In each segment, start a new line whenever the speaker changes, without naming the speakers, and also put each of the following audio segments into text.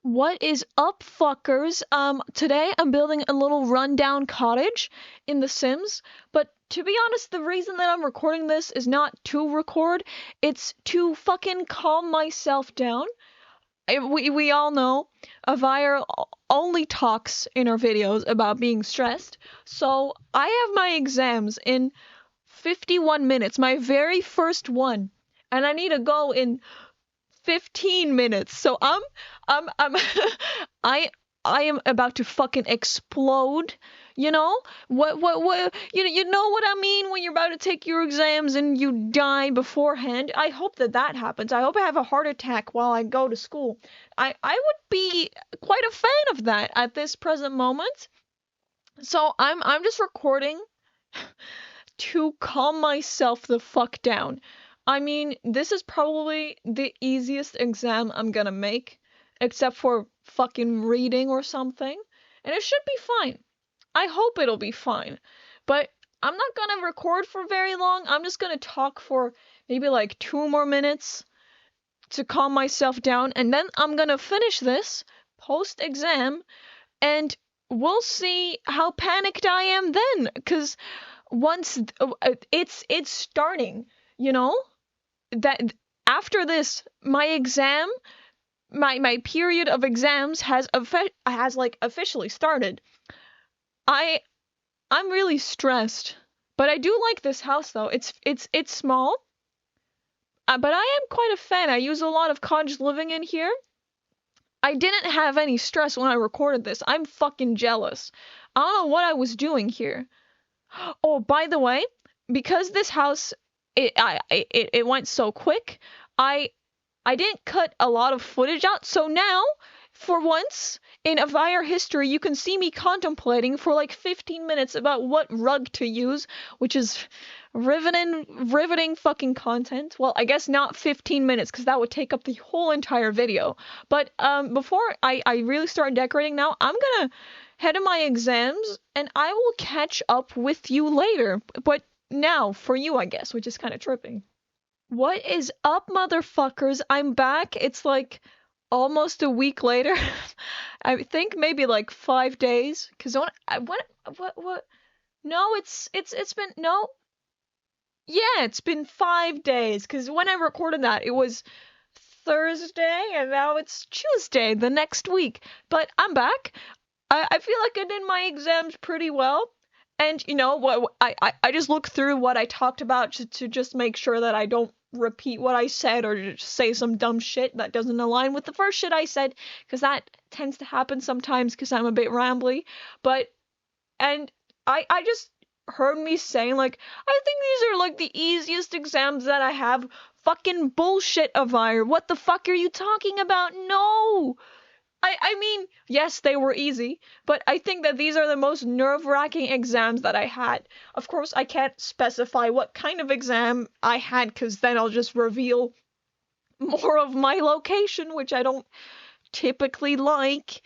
What is up, fuckers? Today I'm building a little rundown cottage in The Sims, but to be honest, the reason that I'm recording this is not to record, it's to fucking calm myself down. We all know Avire only talks in her videos about being stressed, so I have my exams in 51 minutes, my very first one, and I need to go in 15 minutes. So I'm I I am about to fucking explode. You know? What you know what I mean when you're about to take your exams and you die beforehand? I hope that happens. I hope I have a heart attack while I go to school. I would be quite a fan of that at this present moment. So I'm just recording to calm myself the fuck down. I mean, this is probably the easiest exam I'm gonna make, except for fucking reading or something. And it should be fine. I hope it'll be fine. But I'm not gonna record for very long. I'm just gonna talk for maybe like 2 more minutes to calm myself down, and then I'm gonna finish this post exam, and we'll see how panicked I am then. Because once it's starting, you know, that after this my exam, my period of exams has like officially started. I I'm really stressed, but I do like this house though. It's small, but I am quite a fan. I use a lot of Cottage living in here. I didn't have any stress when I recorded this. I'm fucking jealous. I don't know what I was doing here. Oh, by the way, because this house it went so quick, I I didn't cut a lot of footage out, so now, for once in Avire history, you can see me contemplating for like 15 minutes about what rug to use, which is riveting fucking content. Well, I guess not 15 minutes, because that would take up the whole entire video. But before I really start decorating now, I'm gonna head to my exams, and I will catch up with you later. But now, for you, I guess, which is kind of tripping. What is up, motherfuckers? I'm back. It's like almost a week later. I think maybe like 5 days. Cause what? No, it's been no. Yeah, it's been 5 days. Cause when I recorded that, it was Thursday, and now it's Tuesday the next week. But I'm back. I feel like I did my exams pretty well. And you know what? I just look through what I talked about to just make sure that I don't repeat what I said or just say some dumb shit that doesn't align with the first shit I said, because that tends to happen sometimes because I'm a bit rambly. But and I just heard me saying like, I think these are like the easiest exams that I have. Fucking bullshit, Avire. What the fuck are you talking about? No. I mean, yes, they were easy, but I think that these are the most nerve-wracking exams that I had. Of course, I can't specify what kind of exam I had, because then I'll just reveal more of my location, which I don't typically like.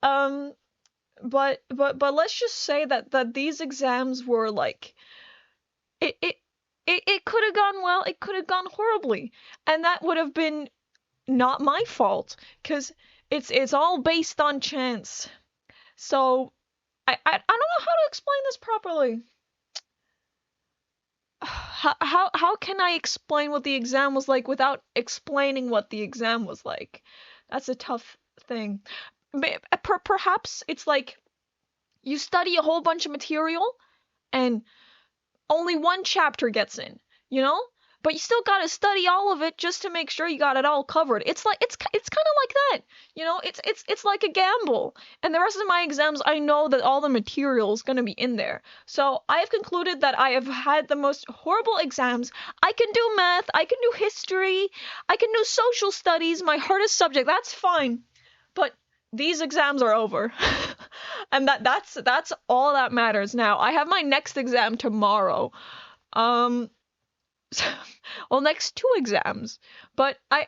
Um, but let's just say that these exams were like it it it could have gone well, it could have gone horribly, and that would have been not my fault, because it's all based on chance. So I don't know how to explain this properly. How can I explain what the exam was like without explaining what the exam was like? That's a tough thing. Perhaps it's like you study a whole bunch of material and only one chapter gets in, you know? But you still gotta study all of it just to make sure you got it all covered. It's like it's kind of like that, you know. It's like a gamble. And the rest of my exams, I know that all the material is gonna be in there. So I have concluded that I have had the most horrible exams. I can do math, I can do history, I can do social studies. My hardest subject, that's fine. But these exams are over. And that's all that matters now. I have my next exam tomorrow. Um well, next two exams. But I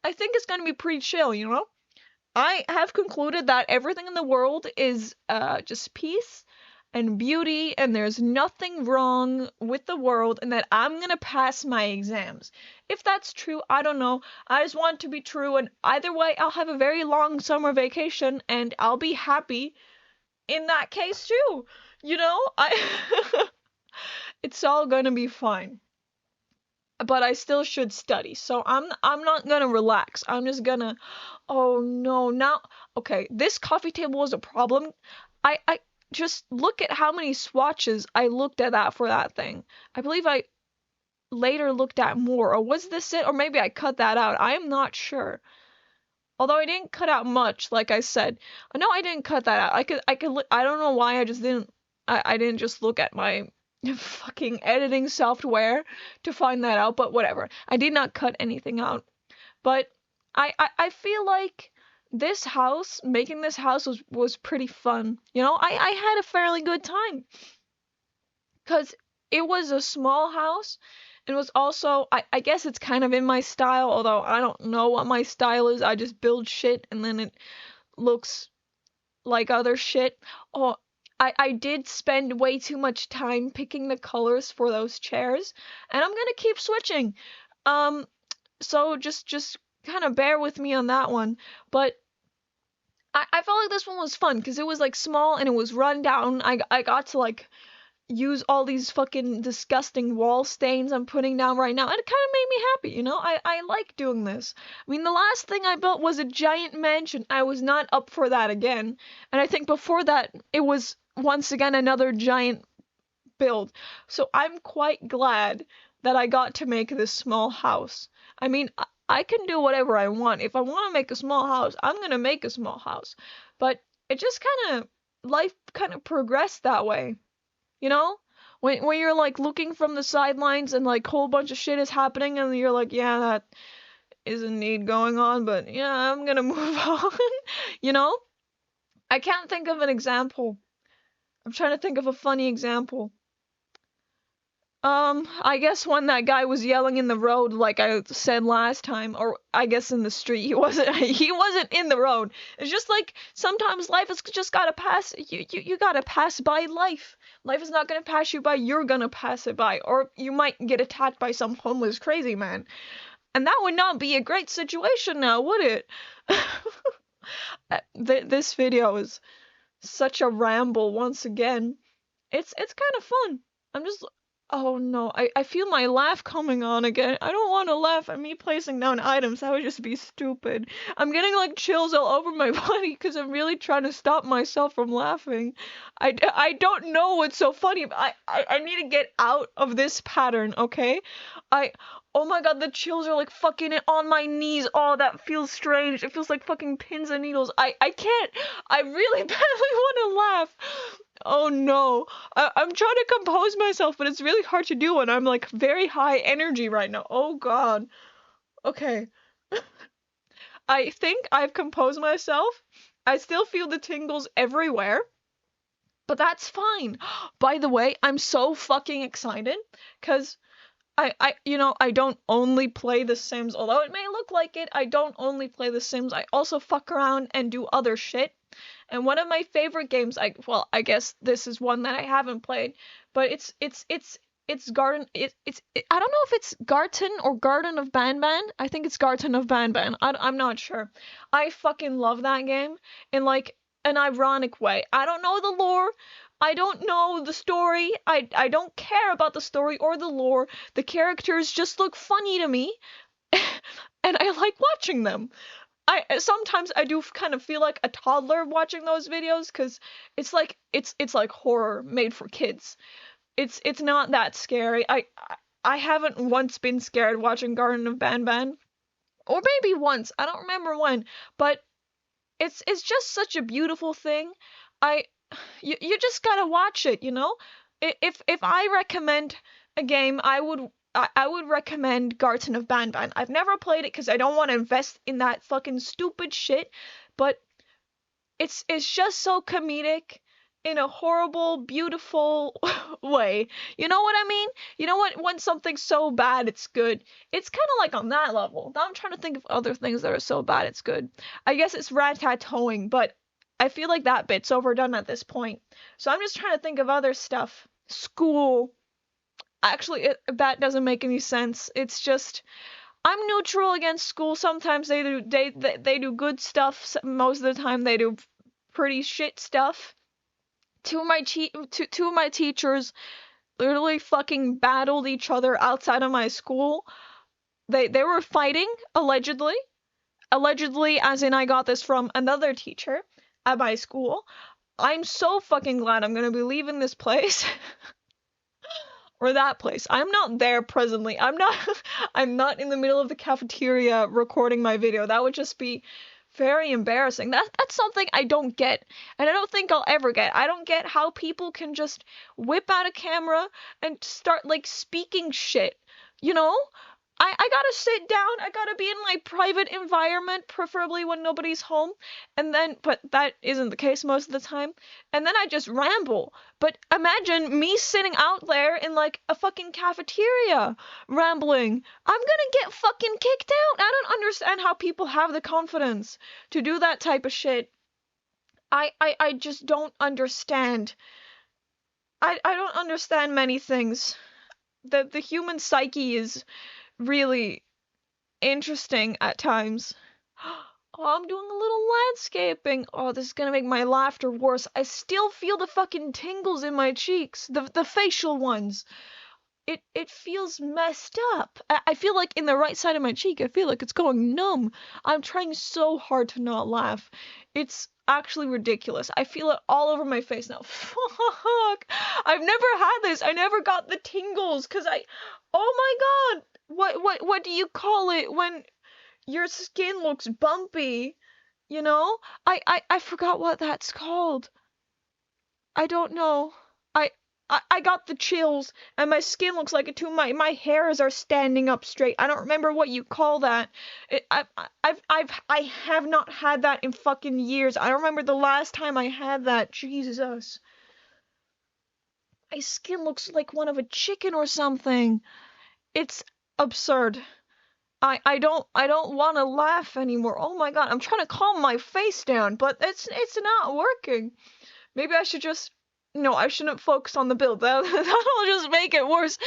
think it's gonna be pretty chill, you know? I have concluded that everything in the world is just peace, and beauty and there's nothing wrong with the world and that I'm gonna pass my exams. If that's true, I don't know. I just want it to be true, and either way, I'll have a very long summer vacation and I'll be happy in that case too. You know, it's all gonna be fine. But I still should study. So I'm not gonna relax. I'm just gonna, oh no, now okay, this coffee table was a problem. I just look at how many swatches I looked at that for that thing. I believe I later looked at more. Or was this it? Or maybe I cut that out. I am not sure. Although I didn't cut out much, like I said. No, I didn't cut that out. I don't know why I just didn't, I didn't just look at my fucking editing software to find that out, but whatever. I did not cut anything out. But I feel like this house, making this house was pretty fun. You know, I had a fairly good time. Because it was a small house. It was also, I guess it's kind of in my style, although I don't know what my style is. I just build shit and then it looks like other shit. Oh, I did spend way too much time picking the colors for those chairs, and I'm gonna keep switching. So just kind of bear with me on that one. But I felt like this one was fun because it was like small and it was run down. I got to like use all these fucking disgusting wall stains I'm putting down right now, and it kind of made me happy, you know? I like doing this. I mean, the last thing I built was a giant mansion. I was not up for that again. And I think before that, it was once again another giant build. So I'm quite glad that I got to make this small house. I mean, I can do whatever I want. If I want to make a small house, I'm gonna make a small house. But it just kind of, life kind of progressed that way. You know? When you're like looking from the sidelines and like whole bunch of shit is happening and you're like, yeah, that is indeed going on, but yeah, I'm gonna move on. You know? I can't think of an example. I'm trying to think of a funny example. I guess when that guy was yelling in the road, like I said last time, or I guess in the street, he wasn't in the road. It's just like sometimes life is just gotta pass. You gotta pass by life. Life is not gonna pass you by. You're gonna pass it by, or you might get attacked by some homeless crazy man, and that would not be a great situation now, would it? This video is such a ramble once again. It's kind of fun. I'm just, oh no, I feel my laugh coming on again. I don't want to laugh at me placing down items. That would just be stupid. I'm getting like chills all over my body because I'm really trying to stop myself from laughing. I don't know what's so funny. I need to get out of this pattern, okay? Oh my god, the chills are like fucking on my knees. Oh, that feels strange. It feels like fucking pins and needles. I can't. I really badly want to laugh. Oh no. I'm trying to compose myself, but it's really hard to do when I'm like very high energy right now. Oh god. Okay. I think I've composed myself. I still feel the tingles everywhere, but that's fine. By the way, I'm so fucking excited because I don't only play The Sims, although it may look like it. I don't only play The Sims. I also fuck around and do other shit. And one of my favorite games, I guess this is one that I haven't played, but it's Garden. I don't know if it's Garten or Garden of Banban. I think it's Garten of Banban. I'm not sure. I fucking love that game in like an ironic way. I don't know the lore. I don't know the story. I don't care about the story or the lore. The characters just look funny to me, and I like watching them. Sometimes I do kind of feel like a toddler watching those videos because it's like horror made for kids. It's not that scary. I haven't once been scared watching Garden of Banban, or maybe once. I don't remember when, but it's just such a beautiful thing. I you just gotta watch it, you know? If I recommend a game, I would recommend Garten of Banban. I've never played it because I don't want to invest in that fucking stupid shit, but it's just so comedic in a horrible, beautiful way. You know what I mean? You know what? When something's so bad, it's good. It's kind of like on that level. Now I'm trying to think of other things that are so bad, it's good. I guess it's rat-tat-toeing, but I feel like that bit's overdone at this point. So I'm just trying to think of other stuff. School. Actually, that doesn't make any sense. It's just I'm neutral against school. Sometimes they do good stuff. Most of the time they do pretty shit stuff. Two of my teachers literally fucking battled each other outside of my school. They were fighting, allegedly. Allegedly, as in I got this from another teacher at my school. I'm so fucking glad I'm gonna be leaving this place. Or that place. I'm not there presently. I'm not in the middle of the cafeteria recording my video. That would just be very embarrassing. That's something I don't get, and I don't think I'll ever get. I don't get how people can just whip out a camera and start like speaking shit. You know? I gotta sit down, I gotta be in my private environment, preferably when nobody's home, but that isn't the case most of the time, and then I just ramble. But imagine me sitting out there in like a fucking cafeteria, rambling. I'm gonna get fucking kicked out. I don't understand how people have the confidence to do that type of shit. I just don't understand. I don't understand many things. The human psyche is really interesting at times. Oh, I'm doing a little landscaping. Oh, this is gonna make my laughter worse. I still feel the fucking tingles in my cheeks. The facial ones. It feels messed up. I feel like in the right side of my cheek, I feel like it's going numb. I'm trying so hard to not laugh. It's actually ridiculous. I feel it all over my face now. Fuck. I've never had this. I never got the tingles oh my god. What do you call it when your skin looks bumpy? You know? I forgot what that's called. I don't know. I got the chills and my skin looks like it too. My hairs are standing up straight. I don't remember what you call that. I have not had that in fucking years. I don't remember the last time I had that. Jesus. My skin looks like one of a chicken or something. It's absurd. I don't want to laugh anymore. Oh my god, I'm trying to calm my face down, but it's not working. Maybe I should just no, I shouldn't focus on the build. That'll just make it worse.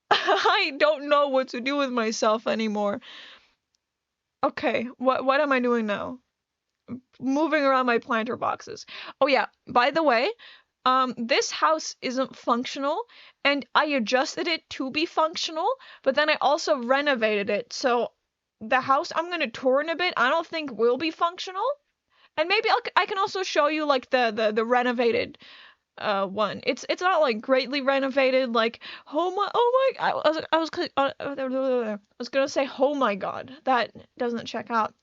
I don't know what to do with myself anymore. Okay, what am I doing now? Moving around my planter boxes. Oh yeah, by the way, this house isn't functional, and I adjusted it to be functional, but then I also renovated it, so the house I'm gonna tour in a bit, I don't think will be functional, and maybe I can also show you like the renovated one. It's not like greatly renovated, like I was gonna say oh my god, that doesn't check out.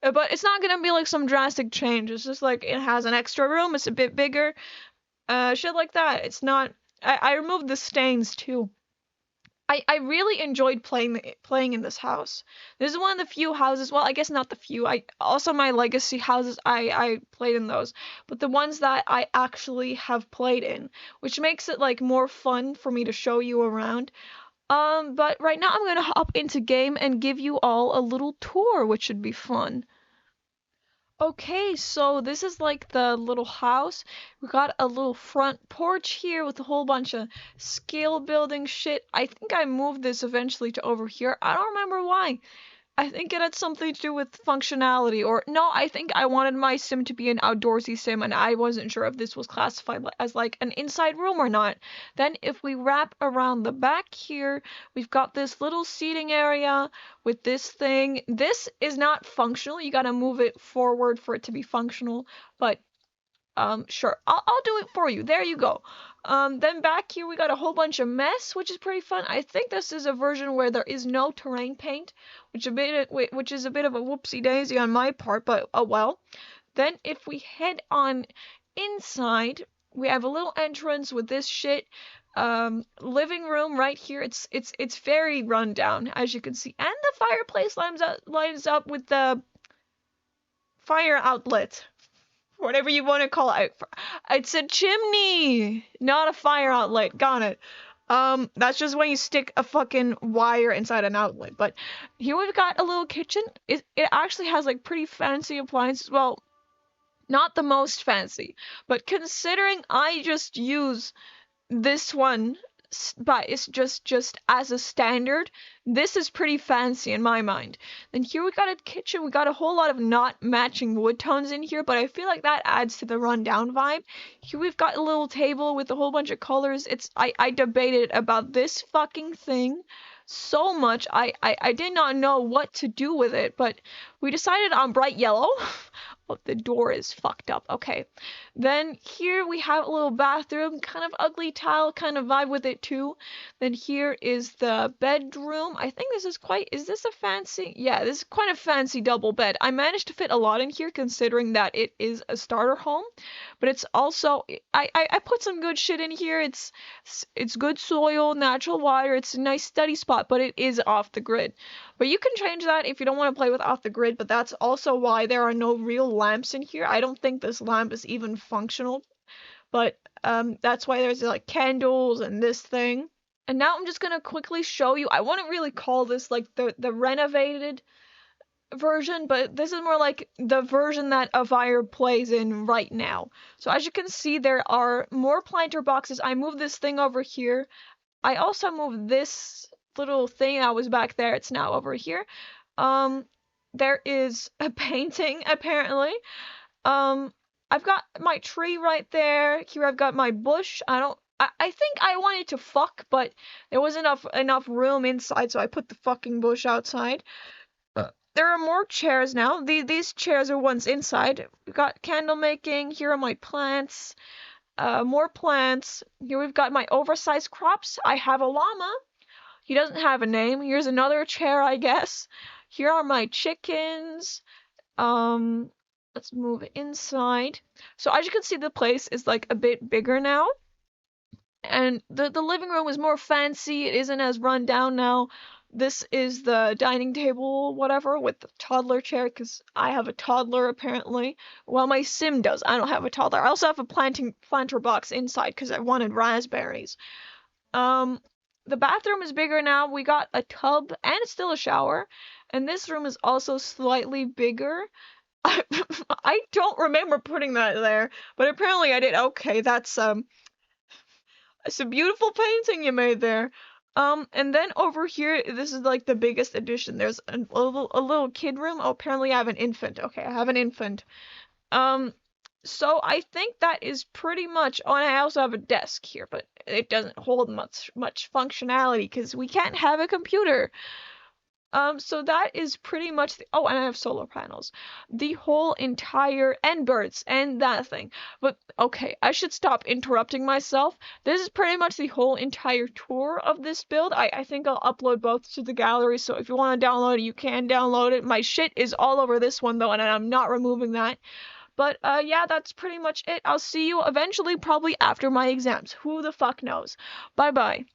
But it's not gonna be like some drastic change. It's just like it has an extra room. It's a bit bigger. Shit like that. It's not. I removed the stains too. I really enjoyed playing in this house. This is one of the few houses. Well, I guess not the few. I also my legacy houses. I played in those, but the ones that I actually have played in, which makes it like more fun for me to show you around. But right now I'm gonna hop into game and give you all a little tour, which should be fun. Okay, so this is like the little house. We got a little front porch here with a whole bunch of scale building shit. I think I moved this eventually to over here. I don't remember why. I think it had something to do with functionality, or no, I think I wanted my sim to be an outdoorsy sim, and I wasn't sure if this was classified as like an inside room or not. Then if we wrap around the back here, we've got this little seating area with this thing. This is not functional. You gotta move it forward for it to be functional, but sure, I'll do it for you. There you go. Then back here we got a whole bunch of mess, which is pretty fun. I think this is a version where there is no terrain paint, which is a bit of a whoopsie daisy on my part, but oh well. Then if we head on inside, we have a little entrance with this shit. Living room right here. It's very run down, as you can see, and the fireplace lines up with the fire outlet. Whatever you want to call it. It's a chimney, not a fire outlet. Got it. That's just when you stick a fucking wire inside an outlet. But here we've got a little kitchen. It actually has like pretty fancy appliances. Well, Not the most fancy, but considering I just use this one, but it's just as a standard, this is pretty fancy in my mind. Then here we got a kitchen. We got a whole lot of not matching wood tones in here, but I feel like that adds to the rundown vibe. Here we've got a little table with a whole bunch of colors. I debated about this fucking thing so much. I did not know what to do with it, but we decided on bright yellow. Oh, the door is fucked up. Okay. Then here we have a little bathroom, kind of ugly tile kind of vibe with it too. Then here is the bedroom. I think this is is this a fancy? Yeah, this is quite a fancy double bed. I managed to fit a lot in here considering that it is a starter home, but it's also, I put some good shit in here. It's good soil, natural water. It's a nice study spot, but it is off the grid. But you can change that if you don't want to play with off the grid, but that's also why there are no real lamps in here. I don't think this lamp is even functional, but that's why there's like candles and this thing. And now I'm just gonna quickly show you. I wouldn't really call this like the renovated version, but this is more like the version that Avire plays in right now. So as you can see, there are more planter boxes. I moved this thing over here. I also moved this little thing that was back there. It's now over here. There is a painting apparently. I've got my tree right there. Here I've got my bush. I think I wanted to fuck, but there wasn't enough room inside, so I put the fucking bush outside. There are more chairs now. These chairs are ones inside. We've got candle making. Here are my plants. More plants. Here we've got my oversized crops. I have a llama. He doesn't have a name. Here's another chair, I guess. Here are my chickens. Let's move inside. So as you can see, the place is like a bit bigger now. And the living room is more fancy. It isn't as run down now. This is the dining table, whatever, with the toddler chair, because I have a toddler, apparently. Well, my sim does. I don't have a toddler. I also have a planter box inside, because I wanted raspberries. The bathroom is bigger now. We got a tub, and it's still a shower. And this room is also slightly bigger. I don't remember putting that there, but apparently I did. Okay, it's a beautiful painting you made there. And then over here, this is like the biggest addition. There's a little kid room. Oh, apparently I have an infant. Okay, I have an infant. So I think that is pretty much. Oh, and I also have a desk here, but it doesn't hold much functionality because we can't have a computer. So that is pretty much oh, and I have solar panels. The whole entire, and birds, and that thing. But, okay, I should stop interrupting myself. This is pretty much the whole entire tour of this build. I think I'll upload both to the gallery, so if you want to download it, you can download it. My shit is all over this one, though, and I'm not removing that. But, yeah, that's pretty much it. I'll see you eventually, probably after my exams. Who the fuck knows? Bye-bye.